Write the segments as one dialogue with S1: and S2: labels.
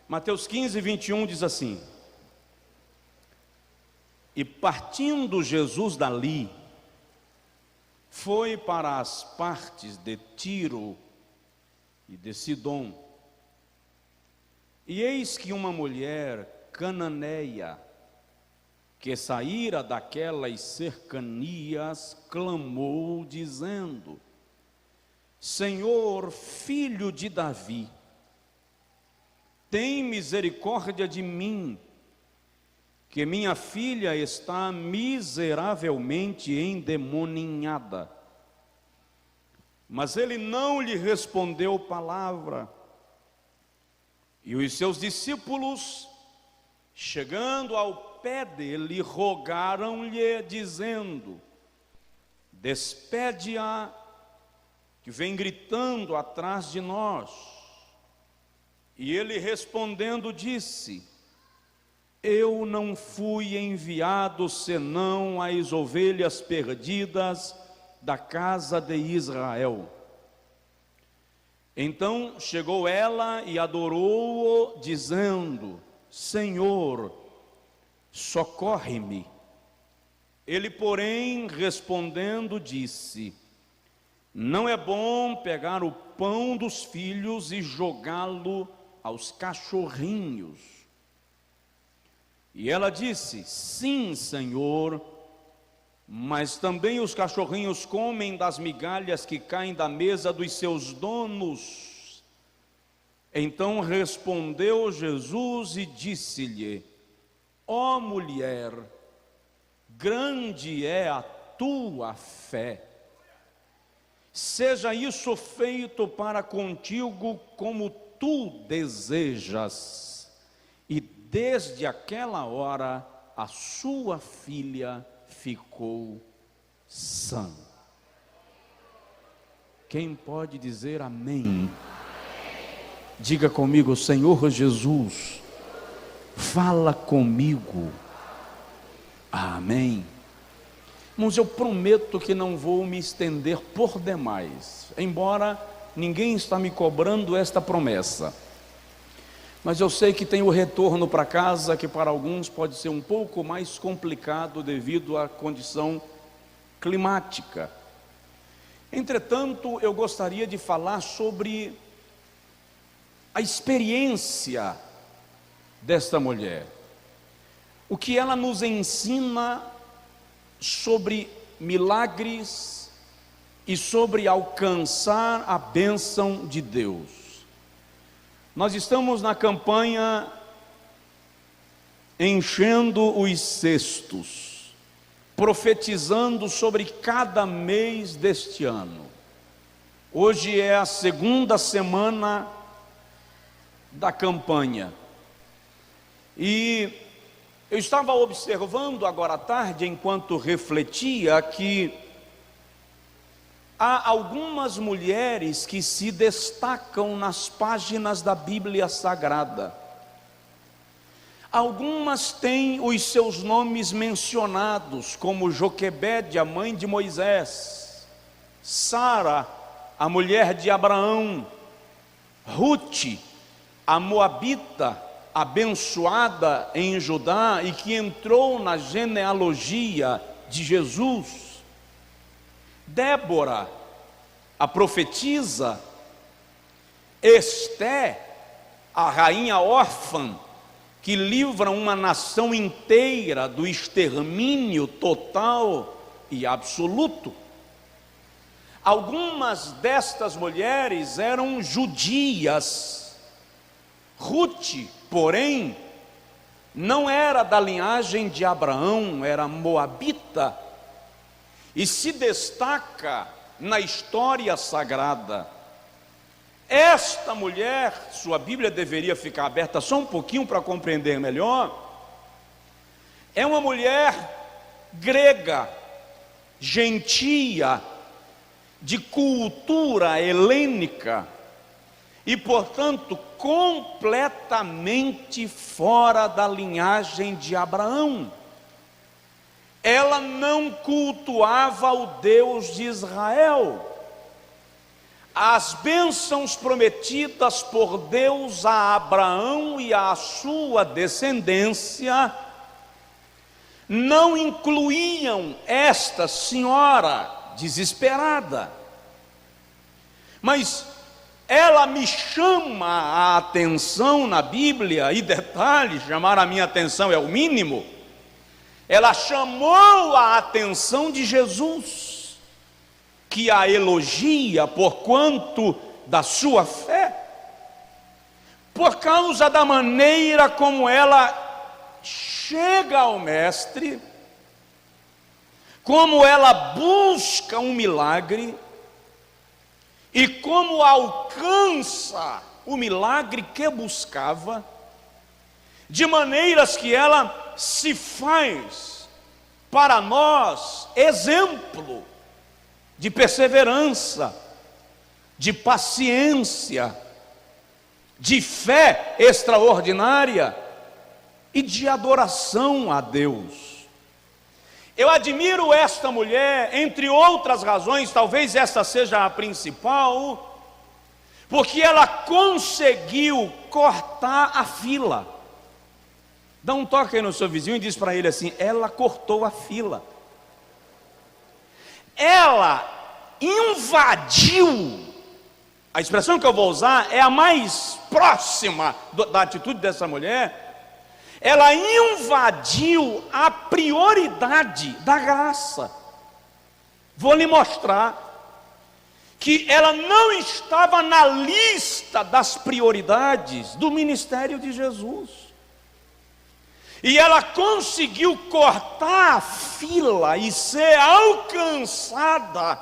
S1: Mateus 15, 21 diz assim: e partindo Jesus dali, foi para as partes de Tiro e de Sidom. E eis que uma mulher cananeia, que saíra daquelas cercanias, clamou, dizendo: Senhor, filho de Davi, tem misericórdia de mim, que minha filha está miseravelmente endemoninhada. Mas ele não lhe respondeu palavra. E os seus discípulos, chegando ao pé dele, rogaram-lhe, dizendo: despede-a, que vem gritando atrás de nós. E ele respondendo disse: eu não fui enviado senão às ovelhas perdidas da casa de Israel. Então chegou ela e adorou-o, dizendo: Senhor, socorre-me. Ele, porém, respondendo, disse: não é bom pegar o pão dos filhos e jogá-lo aos cachorrinhos. E ela disse: sim, Senhor, mas também os cachorrinhos comem das migalhas que caem da mesa dos seus donos. Então respondeu Jesus e disse-lhe: ó mulher, grande é a tua fé. Seja isso feito para contigo como tu desejas. E desde aquela hora a sua filha ficou sã. Quem pode dizer amém? Diga comigo: Senhor Jesus, fala comigo. Amém. Irmãos, eu prometo que não vou me estender por demais, embora ninguém está me cobrando esta promessa. Mas eu sei que tem o retorno para casa, que para alguns pode ser um pouco mais complicado devido à condição climática. Entretanto, eu gostaria de falar sobre a experiência desta mulher, o que ela nos ensina sobre milagres e sobre alcançar a bênção de Deus. Nós estamos na campanha Enchendo os Cestos, profetizando sobre cada mês deste ano. Hoje é a segunda semana da campanha. E eu estava observando agora à tarde, enquanto refletia, que há algumas mulheres que se destacam nas páginas da Bíblia Sagrada. Algumas têm os seus nomes mencionados, como Joquebede, a mãe de Moisés, Sara, a mulher de Abraão, Ruth, a moabita, abençoada em Judá e que entrou na genealogia de Jesus, Débora, a profetisa, Esté, a rainha órfã, que livra uma nação inteira do extermínio total e absoluto. Algumas destas mulheres eram judias. Ruth, porém, não era da linhagem de Abraão, era moabita, e se destaca na história sagrada. Esta mulher, sua Bíblia deveria ficar aberta só um pouquinho para compreender melhor, é uma mulher grega, gentia, de cultura helênica, e portanto completamente fora da linhagem de Abraão. Ela não cultuava o Deus de Israel. as bênçãos prometidas por Deus a Abraão e à sua descendência não incluíam esta senhora desesperada. Mas ela me chama a atenção na Bíblia, e detalhe, chamar a minha atenção é o mínimo. Ela chamou a atenção de Jesus, que a elogia por quanto da sua fé, por causa da maneira como ela chega ao Mestre, como ela busca um milagre e como alcança o milagre que buscava, de maneiras que ela se faz para nós exemplo de perseverança, de paciência, de fé extraordinária e de adoração a Deus. Eu admiro esta mulher, entre outras razões, talvez esta seja a principal, porque ela conseguiu cortar a fila. Dá um toque aí no seu vizinho e diz para ele assim: ela cortou a fila. Ela invadiu, a expressão que eu vou usar é a mais próxima da atitude dessa mulher. Ela invadiu a prioridade da graça. Vou lhe mostrar que ela não estava na lista das prioridades do ministério de Jesus. E ela conseguiu cortar a fila e ser alcançada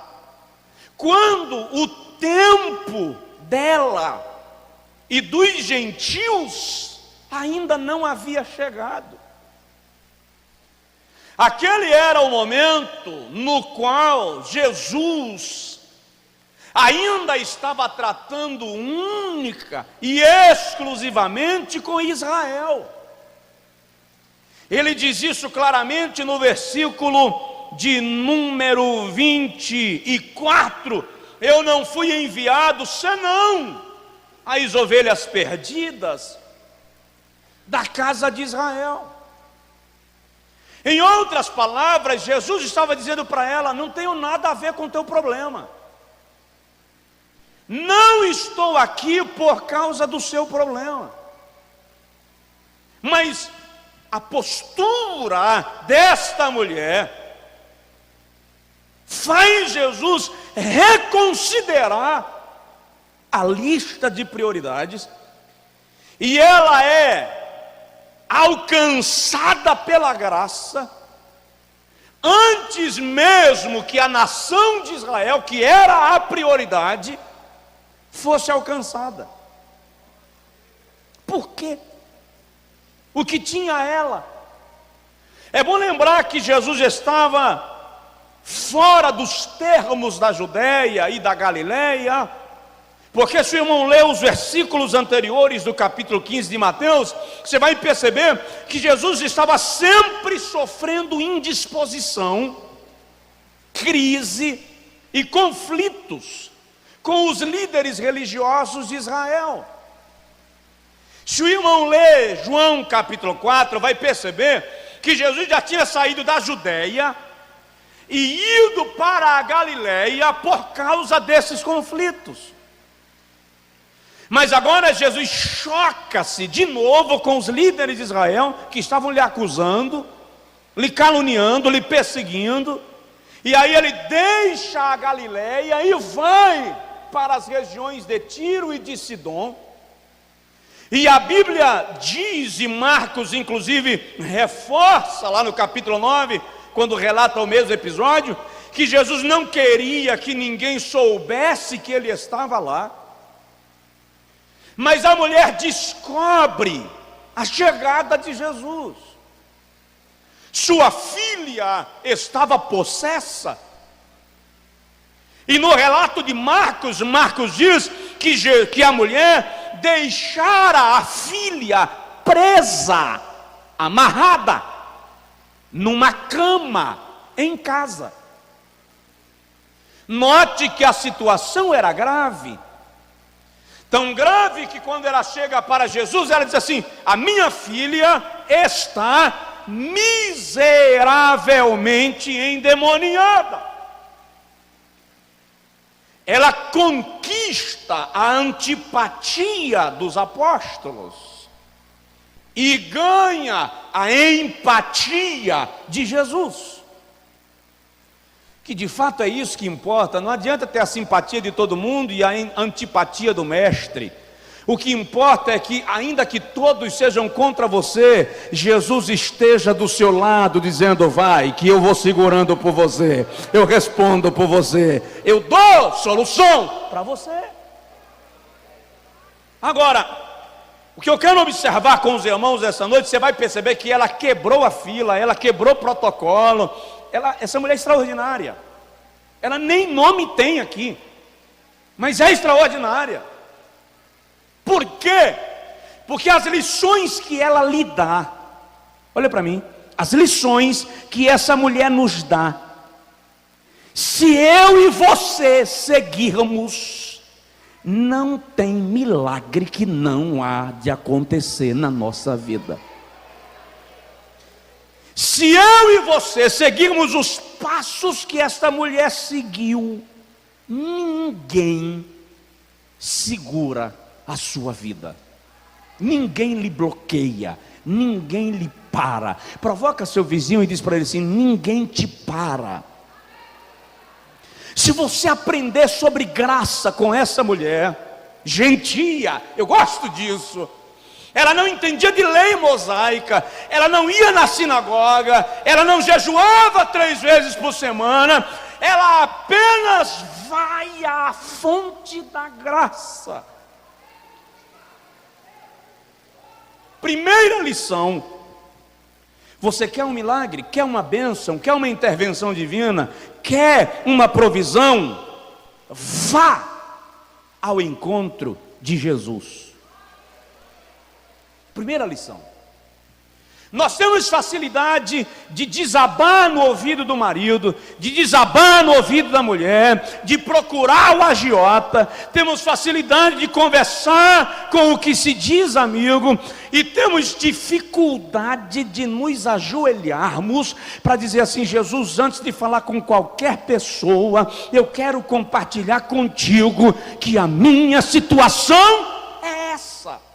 S1: quando o tempo dela e dos gentios ainda não havia chegado. Aquele era o momento no qual Jesus ainda estava tratando única e exclusivamente com Israel. Ele diz isso claramente no versículo de número 24: eu não fui enviado senão às ovelhas perdidas da casa de Israel. Em outras palavras, Jesus estava dizendo para ela: não tenho nada a ver com o teu problema, não estou aqui por causa do seu problema. Mas a postura desta mulher faz Jesus reconsiderar a lista de prioridades, e ela é alcançada pela graça antes mesmo que a nação de Israel, que era a prioridade, fosse alcançada. Por quê? O que tinha ela? É bom lembrar que Jesus estava fora dos termos da Judéia e da Galileia, porque se o irmão lê os versículos anteriores do capítulo 15 de Mateus, você vai perceber que Jesus estava sempre sofrendo indisposição, crise e conflitos com os líderes religiosos de Israel. Se o irmão lê João capítulo 4, vai perceber que Jesus já tinha saído da Judéia e ido para a Galileia por causa desses conflitos. Mas agora Jesus choca-se de novo com os líderes de Israel, que estavam lhe acusando, lhe caluniando, lhe perseguindo. E aí ele deixa a Galileia e vai para as regiões de Tiro e de Sidom. E a Bíblia diz, e Marcos inclusive reforça lá no capítulo 9, quando relata o mesmo episódio, que Jesus não queria que ninguém soubesse que ele estava lá. Mas a mulher descobre a chegada de Jesus. Sua filha estava possessa. E no relato de Marcos, Marcos diz que a mulher deixara a filha presa, amarrada, numa cama em casa. Note que a situação era grave, tão grave que quando ela chega para Jesus, ela diz assim: a minha filha está miseravelmente endemoniada. Ela conquista a antipatia dos apóstolos e ganha a empatia de Jesus, que de fato é isso que importa. Não adianta ter a simpatia de todo mundo e a antipatia do mestre. O que importa é que, ainda que todos sejam contra você, Jesus esteja do seu lado, dizendo: vai, que eu vou segurando por você, eu respondo por você, eu dou solução para você. Agora, o que eu quero observar com os irmãos essa noite, você vai perceber que ela quebrou a fila, ela quebrou o protocolo. Essa mulher é extraordinária. Ela nem nome tem aqui, mas é extraordinária. Por quê? Porque as lições que ela lhe dá, olha para mim, as lições que essa mulher nos dá, se eu e você seguirmos, não tem milagre que não há de acontecer na nossa vida. Se eu e você seguirmos os passos que esta mulher seguiu, ninguém segura a sua vida, ninguém lhe bloqueia, ninguém lhe para. Provoca seu vizinho e diz para ele assim: ninguém te para. Se você aprender sobre graça com essa mulher, gentia, eu gosto disso. Ela não entendia de lei mosaica, ela não ia na sinagoga, ela não jejuava 3 vezes por semana, ela apenas vai à fonte da graça. Primeira lição: você quer um milagre, quer uma bênção, quer uma intervenção divina, quer uma provisão? Vá ao encontro de Jesus. Primeira lição. Nós temos facilidade de desabar no ouvido do marido, de desabar no ouvido da mulher, de procurar o agiota. Temos facilidade de conversar com o que se diz amigo, e temos dificuldade de nos ajoelharmos para dizer assim: Jesus, antes de falar com qualquer pessoa, eu quero compartilhar contigo que a minha situação é essa.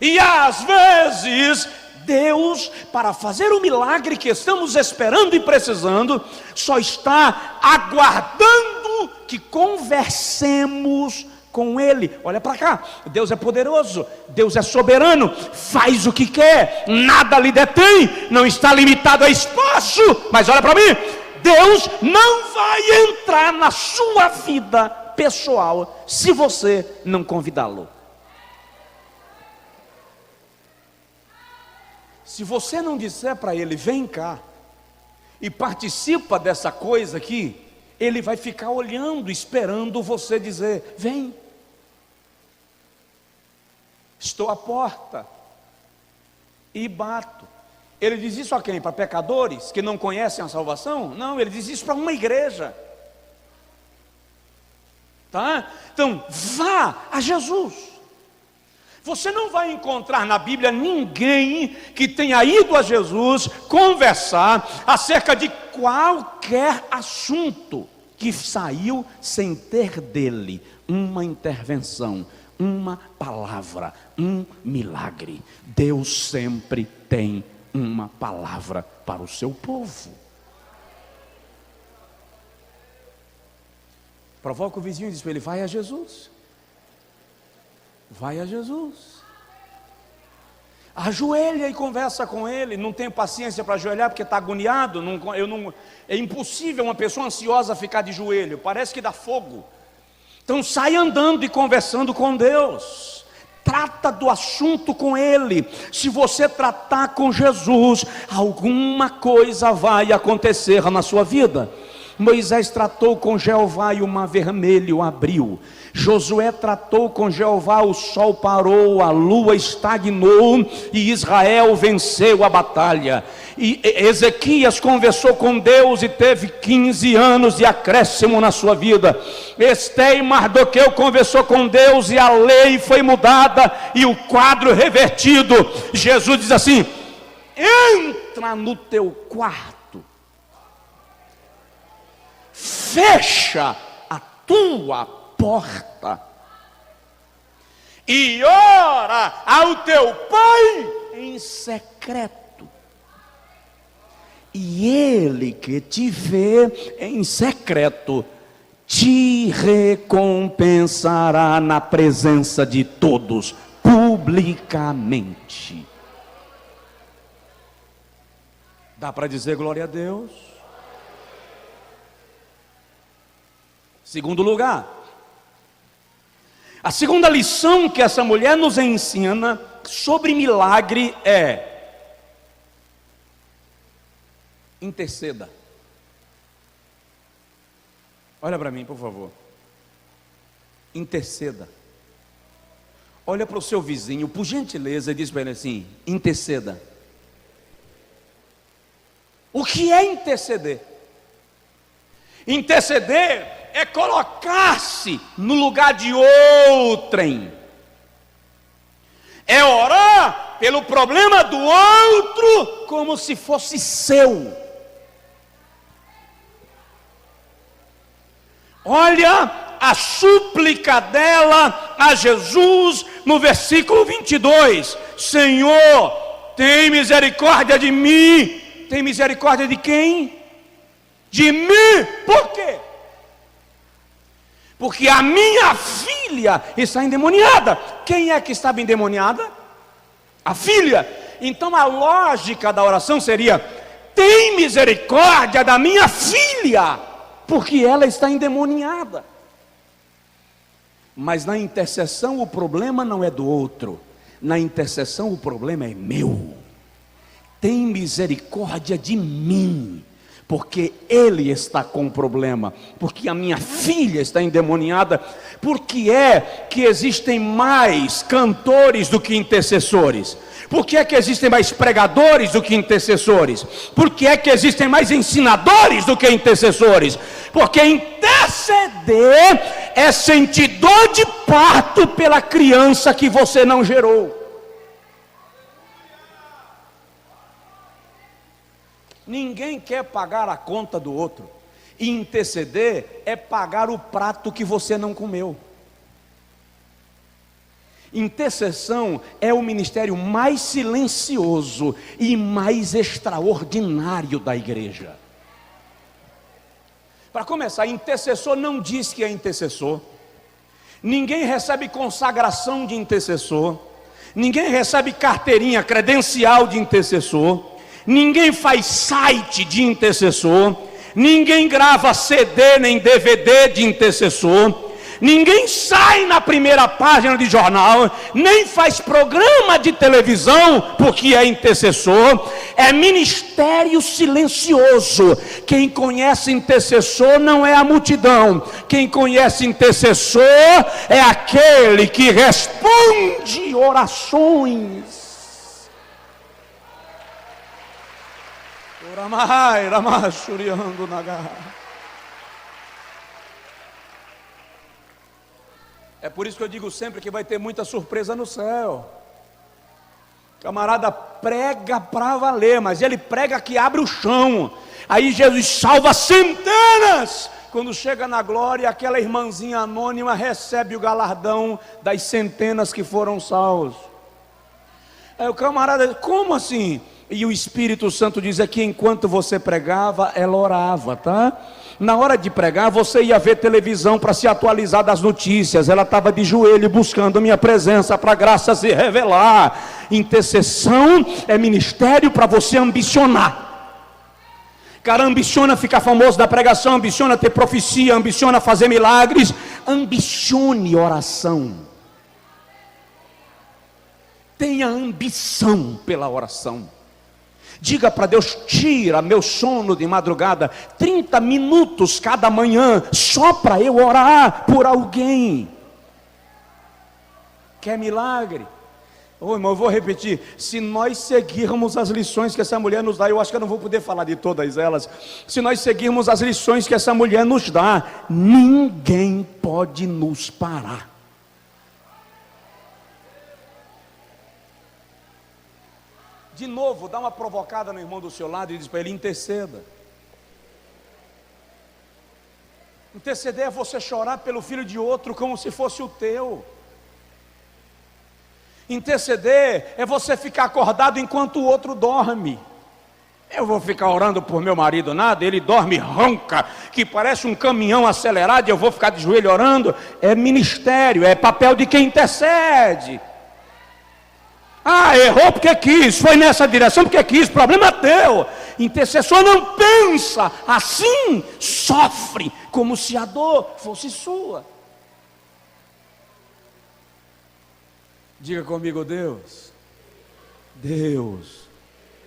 S1: E às vezes Deus, para fazer o milagre que estamos esperando e precisando, só está aguardando que conversemos com Ele. Olha para cá, Deus é poderoso, Deus é soberano, faz o que quer, nada lhe detém, não está limitado a espaço. Mas olha para mim, Deus não vai entrar na sua vida pessoal se você não convidá-lo. Se você não disser para ele: vem cá e participa dessa coisa aqui, ele vai ficar olhando, esperando você dizer: vem, estou à porta e bato. Ele diz isso a quem? Para pecadores que não conhecem a salvação? Não, ele diz isso para uma igreja, tá? Então, vá a Jesus. Você não vai encontrar na Bíblia ninguém que tenha ido a Jesus conversar acerca de qualquer assunto que saiu sem ter dele uma intervenção, uma palavra, um milagre. Deus sempre tem uma palavra para o seu povo. Provoca o vizinho e diz para ele: vai a Jesus. Vai a Jesus. Ajoelha e conversa com ele. Não tenho paciência para ajoelhar porque está agoniado. É impossível uma pessoa ansiosa ficar de joelho, parece que dá fogo. Então sai andando e conversando com Deus. Trata do assunto com Ele. Se você tratar com Jesus, alguma coisa vai acontecer na sua vida. Moisés tratou com Jeová e o mar vermelho abriu. Josué tratou com Jeová, o sol parou, a lua estagnou e Israel venceu a batalha. E Ezequias conversou com Deus e teve 15 anos de acréscimo na sua vida. Esté e Mardoqueu conversou com Deus e a lei foi mudada e o quadro revertido. Jesus diz assim: entra no teu quarto, fecha a tua porta e ora ao teu Pai em secreto, e Ele que te vê em secreto te recompensará na presença de todos, publicamente. Dá para dizer glória a Deus? Segundo lugar, a segunda lição que essa mulher nos ensina sobre milagre é: interceda. Olha para mim, por favor. Interceda. Olha para o seu vizinho, por gentileza, e diz para ele assim: interceda. O que é interceder? Interceder é colocar-se no lugar de outrem, é orar pelo problema do outro como se fosse seu. Olha a súplica dela a Jesus no versículo 22: Senhor, tem misericórdia de mim. Tem misericórdia de quem? De mim. Por quê? Porque a minha filha está endemoniada. Quem é que estava endemoniada? A filha. Então a lógica da oração seria: tem misericórdia da minha filha, porque ela está endemoniada. Mas na intercessão o problema não é do outro, na intercessão o problema é meu. Tem misericórdia de mim, porque ele está com problema, porque a minha filha está endemoniada. Por que é que existem mais cantores do que intercessores? Por que é que existem mais pregadores do que intercessores? Por que é que existem mais ensinadores do que intercessores? Porque interceder é sentir dor de parto pela criança que você não gerou. Ninguém quer pagar a conta do outro. E interceder é pagar o prato que você não comeu. Intercessão é o ministério mais silencioso e mais extraordinário da igreja. Para começar, intercessor não diz que é intercessor. Ninguém recebe consagração de intercessor. Ninguém recebe carteirinha, credencial de intercessor. Ninguém faz site de intercessor, ninguém grava CD nem DVD de intercessor, ninguém sai na primeira página de jornal, nem faz programa de televisão porque é intercessor. É ministério silencioso. Quem conhece intercessor não é a multidão, quem conhece intercessor é aquele que responde orações. É por isso que eu digo sempre que vai ter muita surpresa no céu. Camarada prega para valer, mas ele prega que abre o chão. Aí Jesus salva centenas. Quando chega na glória, aquela irmãzinha anônima recebe o galardão das centenas que foram salvos. Aí o camarada, como assim? E o Espírito Santo diz aqui: enquanto você pregava, ela orava, tá? Na hora de pregar, você ia ver televisão para se atualizar das notícias. Ela estava de joelho buscando minha presença para a graça se revelar. Intercessão é ministério para você ambicionar. Cara, ambiciona ficar famoso da pregação, ambiciona ter profecia, ambiciona fazer milagres. Ambicione oração. Tenha ambição pela oração. Diga para Deus: tira meu sono de madrugada, 30 minutos cada manhã, só para eu orar por alguém. Quer milagre? Ô irmão, eu vou repetir: se nós seguirmos as lições que essa mulher nos dá, eu acho que eu não vou poder falar de todas elas. Se nós seguirmos as lições que essa mulher nos dá, ninguém pode nos parar. De novo, dá uma provocada no irmão do seu lado e diz para ele: interceda. Interceder é você chorar pelo filho de outro como se fosse o teu. Interceder é você ficar acordado enquanto o outro dorme. Eu vou ficar orando por meu marido, nada, ele dorme, ronca, que parece um caminhão acelerado, e eu vou ficar de joelho orando. É ministério, é papel de quem intercede. Ah, errou porque quis, foi nessa direção porque quis, problema teu. Intercessor não pensa assim, sofre como se a dor fosse sua. Diga comigo: Deus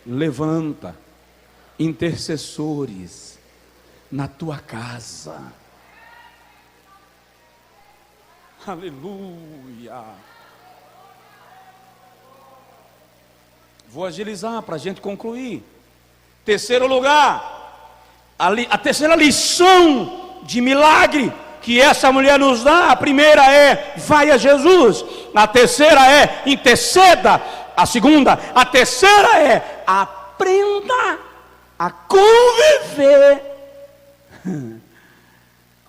S1: levanta intercessores na tua casa. Aleluia. Vou agilizar para a gente concluir. Terceiro lugar, a terceira lição de milagre que essa mulher nos dá: a primeira é: vai a Jesus. A terceira é: interceda. A terceira é: aprenda a conviver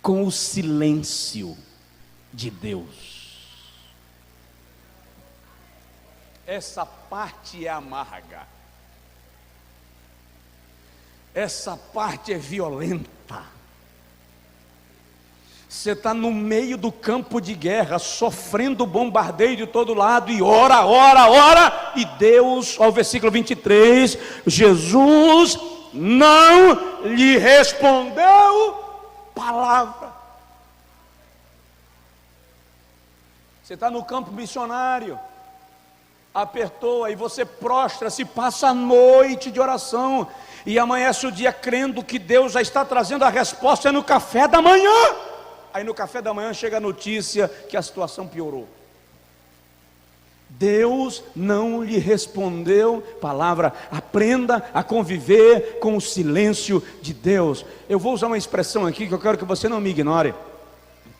S1: com o silêncio de Deus. Essa parte é amarga, essa parte é violenta. Você está no meio do campo de guerra, sofrendo bombardeio de todo lado, e ora, e Deus, ao versículo 23, Jesus não lhe respondeu palavra. Você está no campo missionário, apertou, aí você prostra-se, passa a noite de oração, e amanhece o dia crendo que Deus já está trazendo a resposta no café da manhã. Aí no café da manhã chega a notícia que a situação piorou. Deus não lhe respondeu palavra. Aprenda a conviver com o silêncio de Deus. Eu vou usar uma expressão aqui que eu quero que você não me ignore.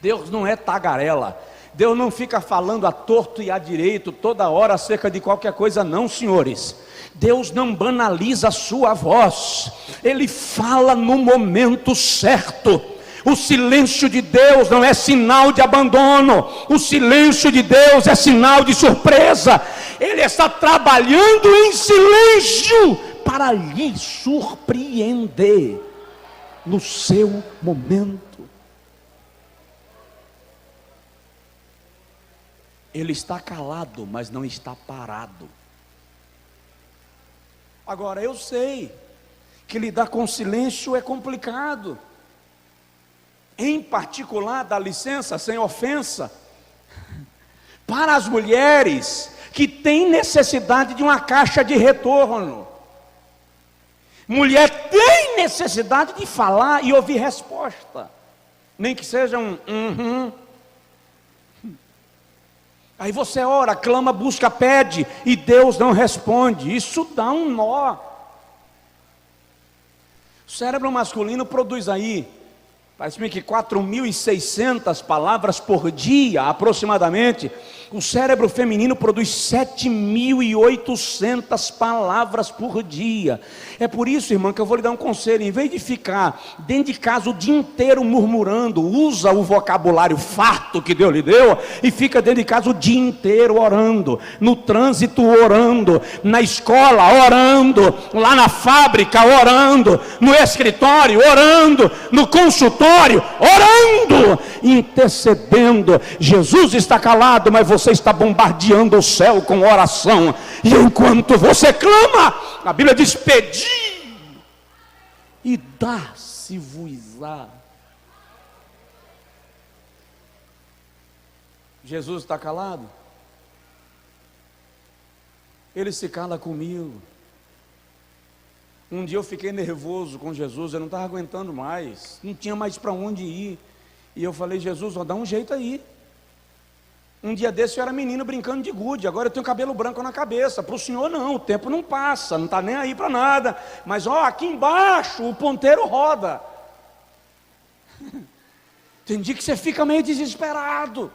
S1: Deus não é tagarela. Deus não fica falando à torto e à direito toda hora acerca de qualquer coisa, não, senhores. Deus não banaliza a sua voz. Ele fala no momento certo. O silêncio de Deus não é sinal de abandono. O silêncio de Deus é sinal de surpresa. Ele está trabalhando em silêncio para lhe surpreender no seu momento. Ele está calado, mas não está parado. Agora, eu sei que lidar com silêncio é complicado. Em particular, dá licença, sem ofensa, para as mulheres que têm necessidade de uma caixa de retorno. Mulher tem necessidade de falar e ouvir resposta, nem que seja um Aí você ora, clama, busca, pede, e Deus não responde. Isso dá um nó. O cérebro masculino produz aí, parece-me que 4.600 palavras por dia, aproximadamente. O cérebro feminino produz 7.800 palavras por dia. É por isso, irmã, que eu vou lhe dar um conselho: em vez de ficar dentro de casa o dia inteiro murmurando, usa o vocabulário farto que Deus lhe deu e fica dentro de casa o dia inteiro orando, no trânsito orando, na escola orando, lá na fábrica orando, no escritório orando, no consultório orando, intercedendo. Jesus está calado, mas você está bombardeando o céu com oração. E enquanto você clama, a Bíblia diz: pedi e dá-se-vos-á. Jesus está calado? Ele se cala comigo. Um dia eu fiquei nervoso com Jesus, eu não estava aguentando mais, não tinha mais para onde ir. E eu falei: Jesus, dá um jeito aí. Um dia desse eu era menino brincando de gude, agora eu tenho cabelo branco na cabeça. Para o senhor não, o tempo não passa, não está nem aí para nada. Mas aqui embaixo o ponteiro roda. Tem dia que você fica meio desesperado.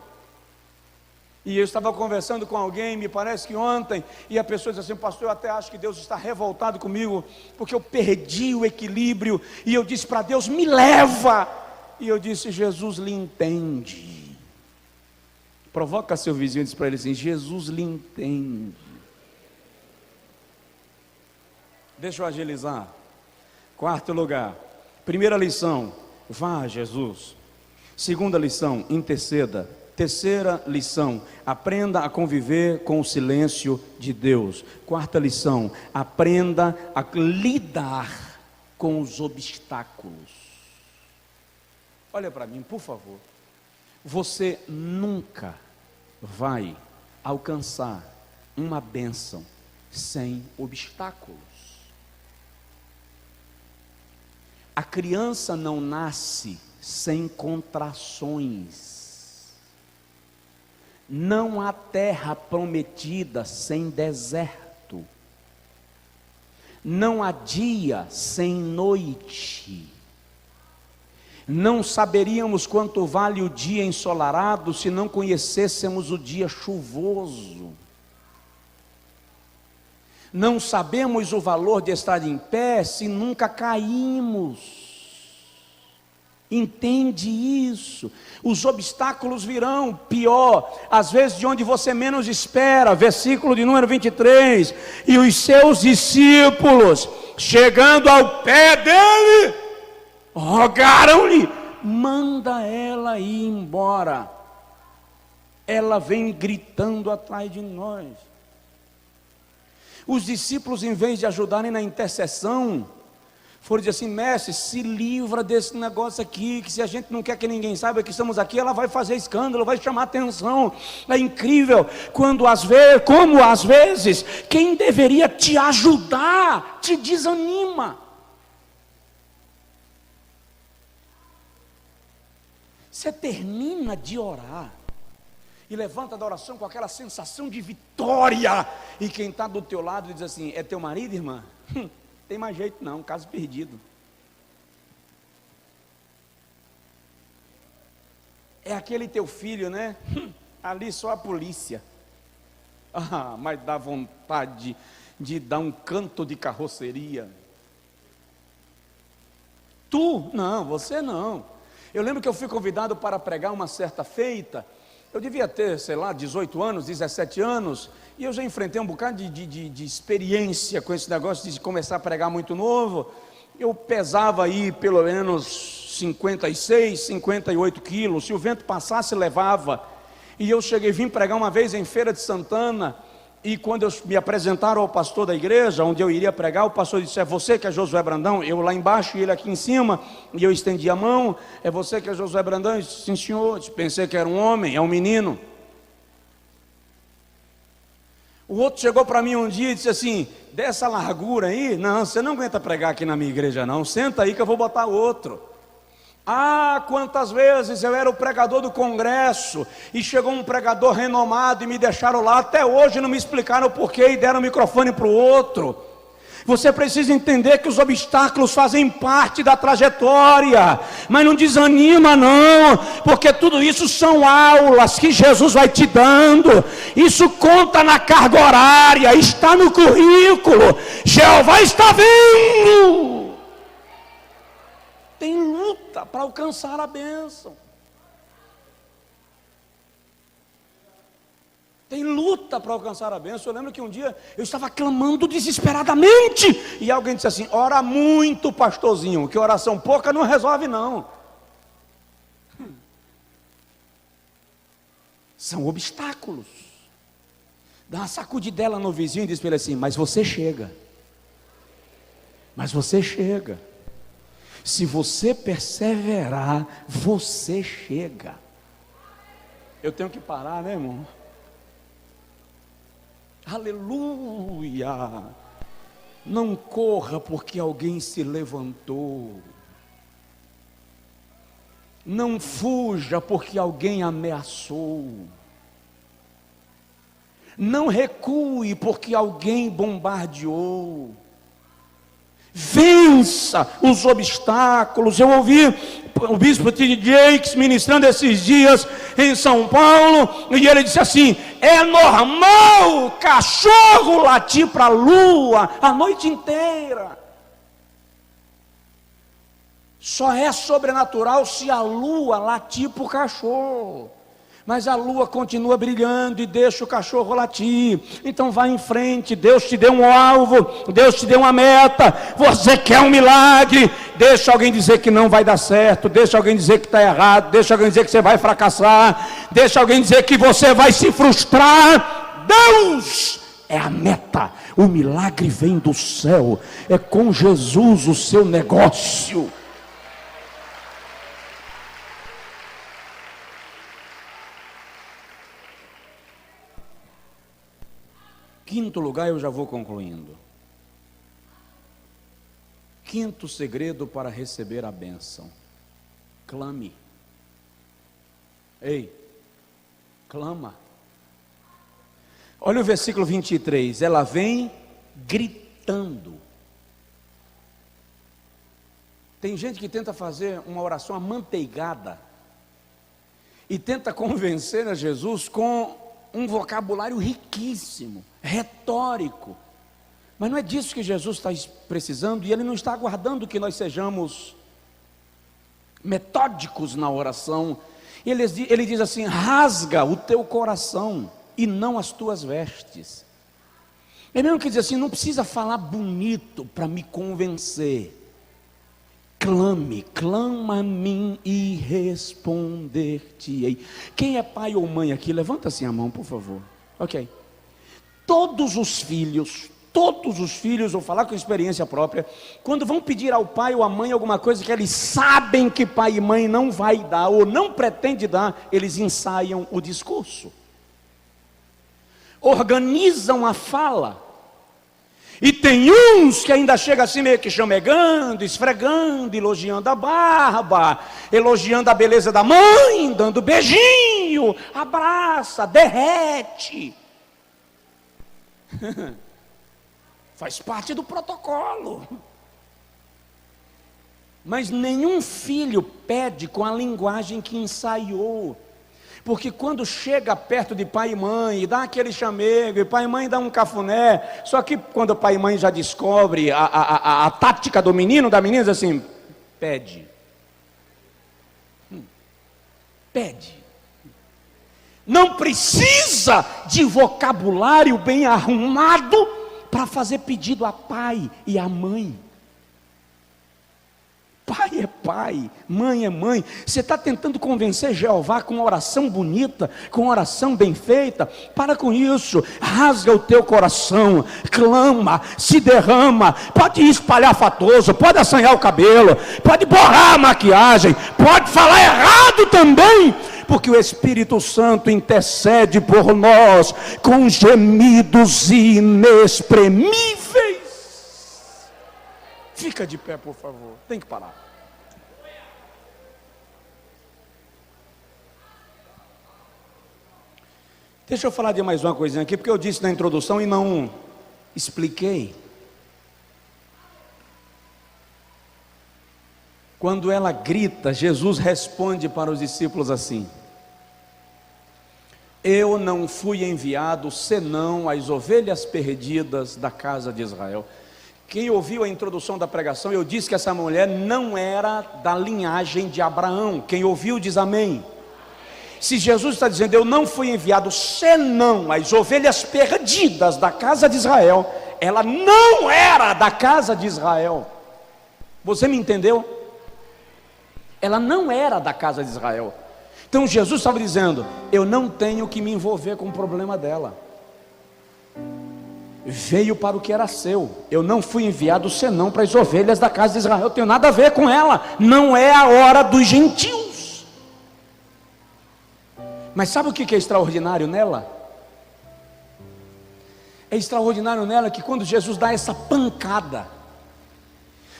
S1: E eu estava conversando com alguém, me parece que ontem, e a pessoa disse assim: pastor, eu até acho que Deus está revoltado comigo, porque eu perdi o equilíbrio. E eu disse para Deus: me leva. E eu disse: Jesus lhe entende. Provoca seu vizinho e diz para ele assim: Jesus lhe entende. Deixa eu agilizar. Quarto lugar, primeira lição: vá a Jesus. Segunda lição: interceda. Terceira lição: aprenda a conviver com o silêncio de Deus. Quarta lição: aprenda a lidar com os obstáculos. Olha para mim, por favor. Você nunca vai alcançar uma bênção sem obstáculos. A criança não nasce sem contrações. Não há terra prometida sem deserto. Não há dia sem noite. Não saberíamos quanto vale o dia ensolarado se não conhecêssemos o dia chuvoso. Não sabemos o valor de estar em pé se nunca caímos. Entende isso? Os obstáculos virão, pior, às vezes de onde você menos espera. Versículo de número 23: e os seus discípulos, chegando ao pé dele, rogaram-lhe: manda ela ir embora, ela vem gritando atrás de nós. Os discípulos, em vez de ajudarem na intercessão, foram dizer assim: mestre, se livra desse negócio aqui, que se a gente não quer que ninguém saiba que estamos aqui, ela vai fazer escândalo, vai chamar atenção. É incrível como às vezes quem deveria te ajudar te desanima. Você termina de orar e levanta da oração com aquela sensação de vitória, e quem está do teu lado diz assim: é teu marido, irmã? Tem mais jeito não, caso perdido. É aquele teu filho, né? Ali só a polícia. Mas dá vontade de dar um canto de carroceria. Tu? Não, você não. Eu lembro que eu fui convidado para pregar uma certa feita. Eu devia ter, 18 anos, 17 anos, e eu já enfrentei um bocado de experiência com esse negócio de começar a pregar muito novo. Eu pesava aí pelo menos 56, 58 quilos, se o vento passasse levava. E eu vim pregar uma vez em Feira de Santana, e quando me apresentaram ao pastor da igreja, onde eu iria pregar, o pastor disse: é você que é Josué Brandão? Eu lá embaixo e ele aqui em cima, e eu estendi a mão: é você que é Josué Brandão? Eu disse: sim, senhor. Pensei que era um homem, é um menino. O outro chegou para mim um dia e disse assim: dessa largura aí, não, você não aguenta pregar aqui na minha igreja não, senta aí que eu vou botar outro. Quantas vezes eu era o pregador do congresso, e chegou um pregador renomado e me deixaram lá, até hoje não me explicaram o porquê, e deram o microfone para o outro. Você precisa entender que os obstáculos fazem parte da trajetória, mas não desanima não, porque tudo isso são aulas que Jesus vai te dando. Isso conta na carga horária, está no currículo. Jeová está vendo. Tem luta para alcançar a bênção. Tem luta para alcançar a bênção. Eu lembro que um dia eu estava clamando desesperadamente, e alguém disse assim: ora muito, pastorzinho, que oração pouca não resolve não. São obstáculos. Dá uma sacudidela no vizinho e diz para ele assim: mas você chega. Mas você chega. Se você perseverar, você chega. Eu tenho que parar, né, irmão? Aleluia! Não corra porque alguém se levantou. Não fuja porque alguém ameaçou. Não recue porque alguém bombardeou. Vença os obstáculos. Eu ouvi o bispo T.D. Jakes ministrando esses dias em São Paulo, e ele disse assim: é normal o cachorro latir para a lua a noite inteira. Só é sobrenatural se a lua latir para o cachorro. Mas a lua continua brilhando e deixa o cachorro latir. Então vai em frente. Deus te deu um alvo, Deus te deu uma meta. Você quer um milagre? Deixa alguém dizer que não vai dar certo, deixa alguém dizer que está errado, deixa alguém dizer que você vai fracassar, deixa alguém dizer que você vai se frustrar. Deus é a meta. O milagre vem do céu. É com Jesus o seu negócio. Quinto lugar, eu já vou concluindo. Quinto segredo para receber a bênção: clame. Ei, clama. Olha o versículo 23. Ela vem gritando. Tem gente que tenta fazer uma oração amanteigada e tenta convencer a Jesus com um vocabulário riquíssimo, retórico. Mas não é disso que Jesus está precisando, e Ele não está aguardando que nós sejamos metódicos na oração. Ele diz assim: rasga o teu coração e não as tuas vestes. Ele não quer dizer assim: não precisa falar bonito para me convencer. Clame, clama a mim e responder-te-ei. Quem é pai ou mãe aqui? Levanta assim a mão, por favor. Ok. Todos os filhos, vou falar com experiência própria, quando vão pedir ao pai ou à mãe alguma coisa que eles sabem que pai e mãe não vai dar ou não pretende dar, eles ensaiam o discurso, organizam a fala. E tem uns que ainda chegam assim meio que chamegando, esfregando, elogiando a barba, elogiando a beleza da mãe, dando beijinho, abraça, derrete. Faz parte do protocolo. Mas nenhum filho pede com a linguagem que ensaiou. Porque quando chega perto de pai e mãe, e dá aquele chamego, e pai e mãe dá um cafuné, só que quando o pai e mãe já descobre a tática do menino, da menina, diz assim: pede. Pede. Não precisa de vocabulário bem arrumado para fazer pedido a pai e a mãe. Pai é pai, mãe é mãe. Você está tentando convencer Jeová com uma oração bonita, com uma oração bem feita? Para com isso. Rasga o teu coração, clama, se derrama. Pode ir espalhafatoso, pode assanhar o cabelo, pode borrar a maquiagem, pode falar errado também, porque o Espírito Santo intercede por nós com gemidos inexprimíveis. Fica de pé, por favor. Tem que parar. Deixa eu falar de mais uma coisinha aqui, porque eu disse na introdução e não expliquei. Quando ela grita, Jesus responde para os discípulos assim: eu não fui enviado senão as ovelhas perdidas da casa de Israel. Quem ouviu a introdução da pregação, eu disse que essa mulher não era da linhagem de Abraão. Quem ouviu diz amém. Se Jesus está dizendo: eu não fui enviado senão as ovelhas perdidas da casa de Israel, ela não era da casa de Israel. Você me entendeu? Ela não era da casa de Israel. Então Jesus estava dizendo: eu não tenho que me envolver com o problema dela. Veio para o que era seu. Eu não fui enviado senão para as ovelhas da casa de Israel. Eu tenho nada a ver com ela. Não é a hora dos gentios. Mas sabe o que é extraordinário nela? É extraordinário nela que quando Jesus dá essa pancada,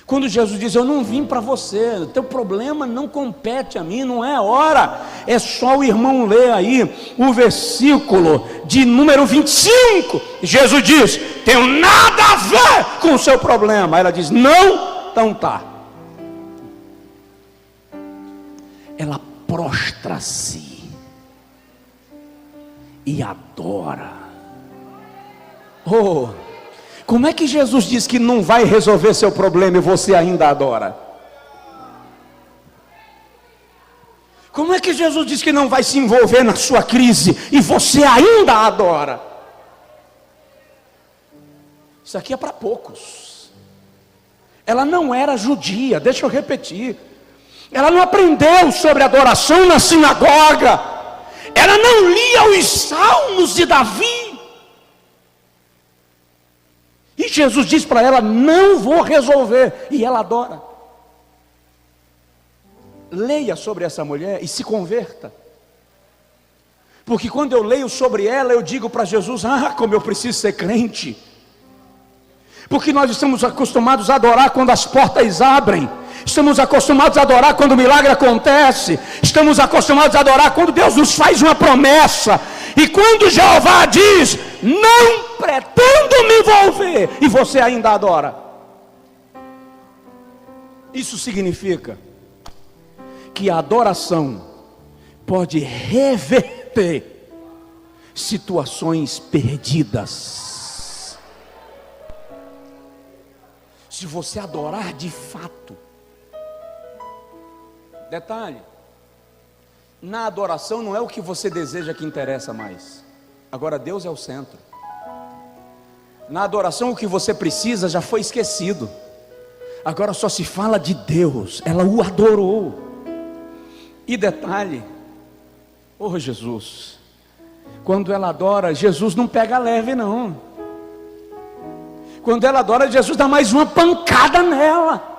S1: quando Jesus diz: eu não vim para você, teu problema não compete a mim, não é hora. É só o irmão ler aí o versículo de número 25. Jesus diz: tenho nada a ver com o seu problema. Ela diz: não, então tá. Ela prostra-se e adora. Oh, como é que Jesus diz que não vai resolver seu problema e você ainda adora? Como é que Jesus diz que não vai se envolver na sua crise e você ainda adora? Isso aqui é para poucos. Ela não era judia, deixa eu repetir. Ela não aprendeu sobre adoração na sinagoga. Ela não lia os salmos de Davi. E Jesus diz para ela: não vou resolver. E ela adora. Leia sobre essa mulher e se converta. Porque quando eu leio sobre ela, eu digo para Jesus: ah, como eu preciso ser crente. Porque nós estamos acostumados a adorar quando as portas abrem. Estamos acostumados a adorar quando o milagre acontece. Estamos acostumados a adorar quando Deus nos faz uma promessa. E quando Jeová diz: não pretendo me envolver, e você ainda adora. Isso significa que a adoração pode reverter situações perdidas. Se você adorar de fato. Detalhe: na adoração não é o que você deseja que interessa mais. Agora Deus é o centro. Na adoração o que você precisa já foi esquecido. Agora só se fala de Deus. Ela o adorou. E detalhe: oh Jesus, quando ela adora, Jesus não pega leve não. Quando ela adora, Jesus dá mais uma pancada nela.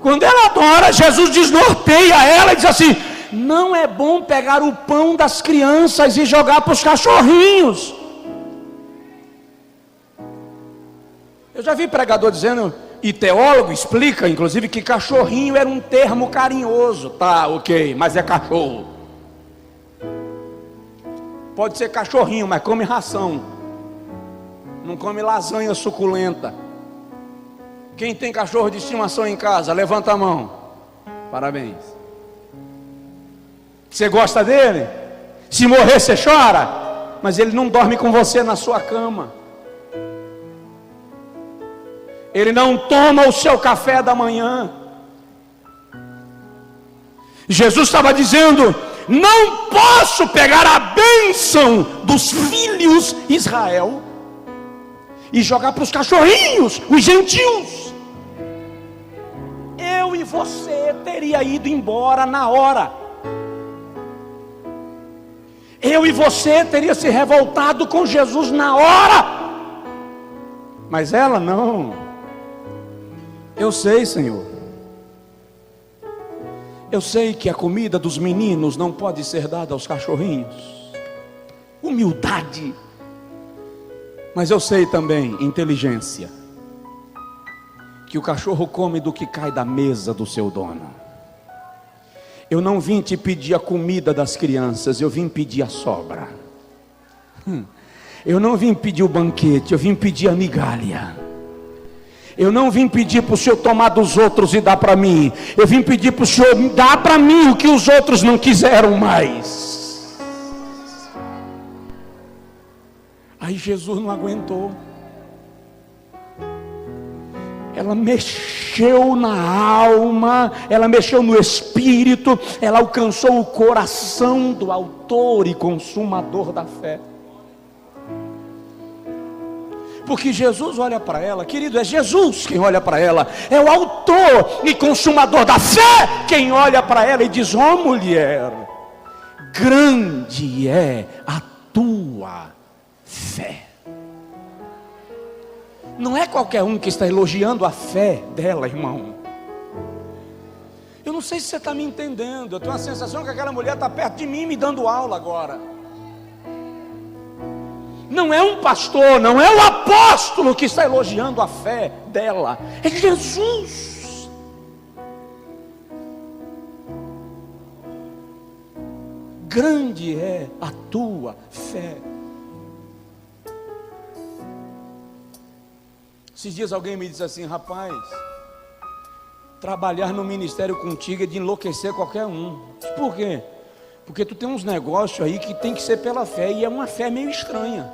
S1: Quando ela adora, Jesus desnorteia ela e diz assim: não é bom pegar o pão das crianças e jogar para os cachorrinhos. Eu já vi pregador dizendo, e teólogo explica inclusive, que cachorrinho era um termo carinhoso. Tá, ok, mas é cachorro. Pode ser cachorrinho, mas come ração. Não come lasanha suculenta. Quem tem cachorro de estimação em casa, levanta a mão. Parabéns. Você gosta dele? Se morrer você chora, mas ele não dorme com você na sua cama. Ele não toma o seu café da manhã. Jesus estava dizendo: não posso pegar a bênção dos filhos de Israel e jogar para os cachorrinhos, os gentios. Eu e você teria ido embora na hora. Eu e você teria se revoltado com Jesus na hora. Mas ela não. Eu sei, Senhor. Eu sei que a comida dos meninos não pode ser dada aos cachorrinhos. Humildade. Mas eu sei também, inteligência, que o cachorro come do que cai da mesa do seu dono. Eu não vim te pedir a comida das crianças, eu vim pedir a sobra. Eu não vim pedir o banquete, eu vim pedir a migalha. Eu não vim pedir para o Senhor tomar dos outros e dar para mim. Eu vim pedir para o Senhor dar para mim o que os outros não quiseram mais. Aí Jesus não aguentou. Ela mexeu na alma, ela mexeu no espírito, ela alcançou o coração do autor e consumador da fé. Porque Jesus olha para ela, querido, é Jesus quem olha para ela, é o autor e consumador da fé quem olha para ela e diz: ó mulher, grande é a tua fé. Não é qualquer um que está elogiando a fé dela, irmão. Eu não sei se você está me entendendo. Eu tenho a sensação que aquela mulher está perto de mim me dando aula agora. Não é um pastor, não é o apóstolo que está elogiando a fé dela, é Jesus. Grande é a tua fé. Esses dias alguém me disse assim: rapaz, trabalhar no ministério contigo é de enlouquecer qualquer um. Por quê? Porque tu tem uns negócios aí que tem que ser pela fé, e é uma fé meio estranha.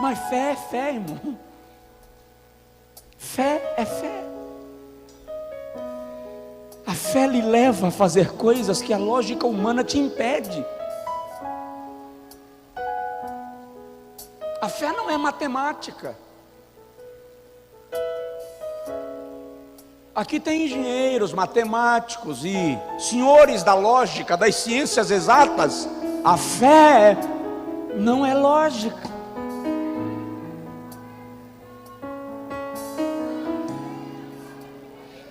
S1: Mas fé é fé, irmão. Fé é fé. A fé lhe leva a fazer coisas que a lógica humana te impede. A fé não é matemática. Aqui tem engenheiros, matemáticos e senhores da lógica, das ciências exatas. A fé não é lógica.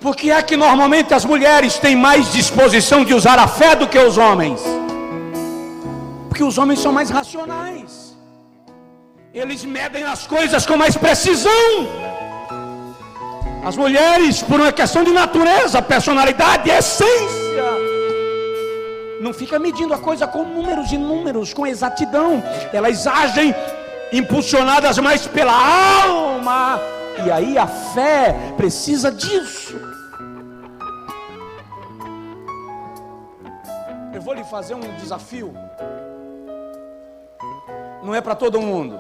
S1: Por que é que normalmente as mulheres têm mais disposição de usar a fé do que os homens? Porque os homens são mais racionais. Eles medem as coisas com mais precisão. As mulheres, por uma questão de natureza, personalidade, essência, não fica medindo a coisa com números e números, com exatidão. Elas agem impulsionadas mais pela alma. E aí a fé precisa disso. Eu vou lhe fazer um desafio. Não é para todo mundo.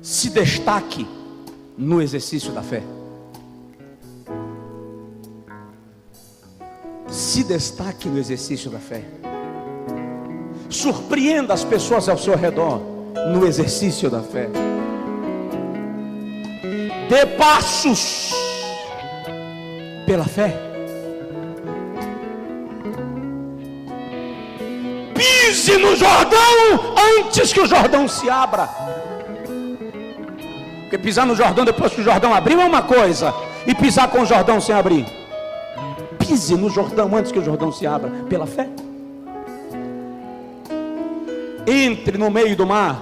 S1: Se destaque no exercício da fé. Se destaque no exercício da fé. Surpreenda as pessoas ao seu redor no exercício da fé. Dê passos pela fé. Pise no Jordão antes que o Jordão se abra. Porque pisar no Jordão depois que o Jordão abriu é uma coisa, e pisar com o Jordão sem abrir. Pise no Jordão antes que o Jordão se abra, pela fé. Entre no meio do mar,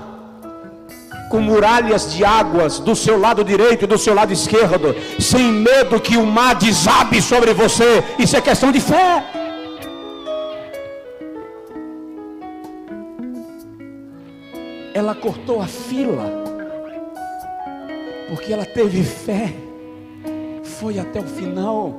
S1: com muralhas de águas do seu lado direito e do seu lado esquerdo, sem medo que o mar desabe sobre você. Isso é questão de fé. Ela cortou a fila porque ela teve fé, foi até o final.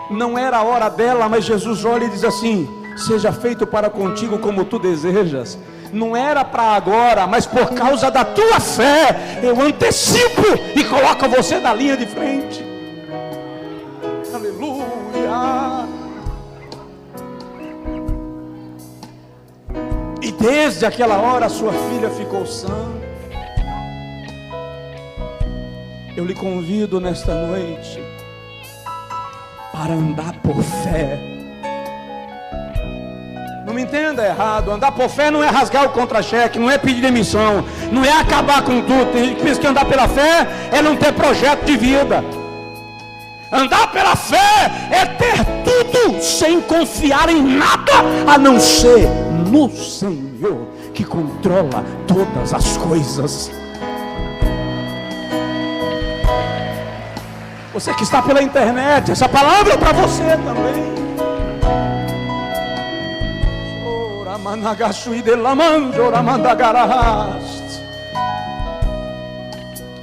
S1: Não era a hora dela, mas Jesus olha e diz assim: seja feito para contigo como tu desejas. Não era para agora, mas por causa da tua fé, eu antecipo e coloco você na linha de frente. Aleluia. E desde aquela hora sua filha ficou sã. Eu lhe convido nesta noite para andar por fé. Não me entenda errado. Andar por fé não é rasgar o contra-cheque, não é pedir demissão, não é acabar com tudo. Tem gente que pensa que andar pela fé é não ter projeto de vida. Andar pela fé é ter tudo sem confiar em nada, a não ser no Senhor que controla todas as coisas. Você que está pela internet, essa palavra é para você também.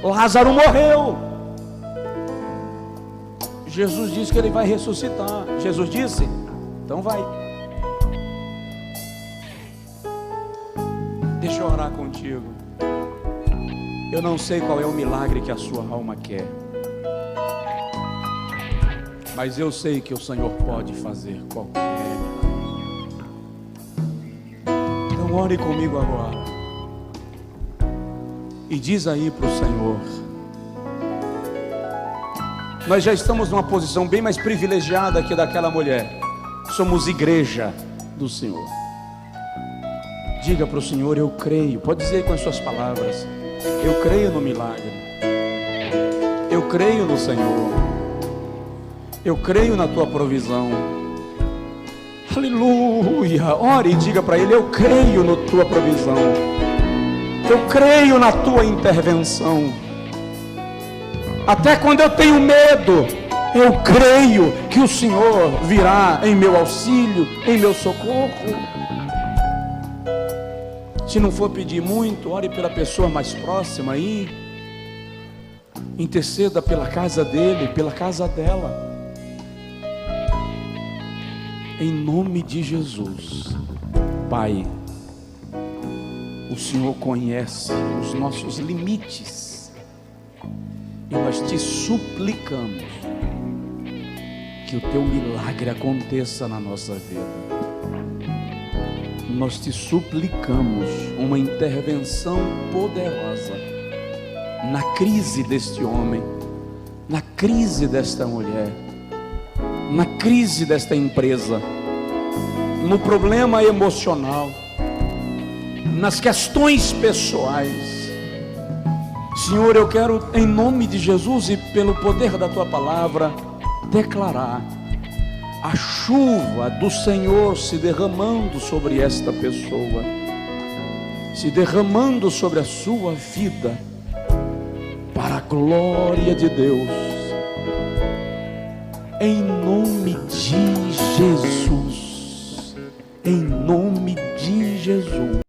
S1: Lázaro morreu. Jesus disse que ele vai ressuscitar. Jesus disse, então vai. Deixa eu orar contigo. Eu não sei qual é o milagre que a sua alma quer, mas eu sei que o Senhor pode fazer qualquer milagre. Então ore comigo agora e diz aí para o Senhor: nós já estamos numa posição bem mais privilegiada que daquela mulher. Somos igreja do Senhor. Diga para o Senhor: eu creio. Pode dizer com as suas palavras: eu creio no milagre. Eu creio no Senhor. Eu creio na tua provisão. Aleluia. Ore e diga para Ele: eu creio na tua provisão, eu creio na tua intervenção. Até quando eu tenho medo, eu creio que o Senhor virá em meu auxílio, em meu socorro. Se não for pedir muito, ore pela pessoa mais próxima aí, interceda pela casa dele, pela casa dela. Em nome de Jesus. Pai, o Senhor conhece os nossos limites, e nós te suplicamos que o teu milagre aconteça na nossa vida. Nós te suplicamos uma intervenção poderosa na crise deste homem, na crise desta mulher, na crise desta empresa, no problema emocional, nas questões pessoais. Senhor, eu quero, em nome de Jesus e pelo poder da tua palavra, declarar a chuva do Senhor se derramando sobre esta pessoa, se derramando sobre a sua vida, para a glória de Deus, em nome de Jesus, em nome de Jesus.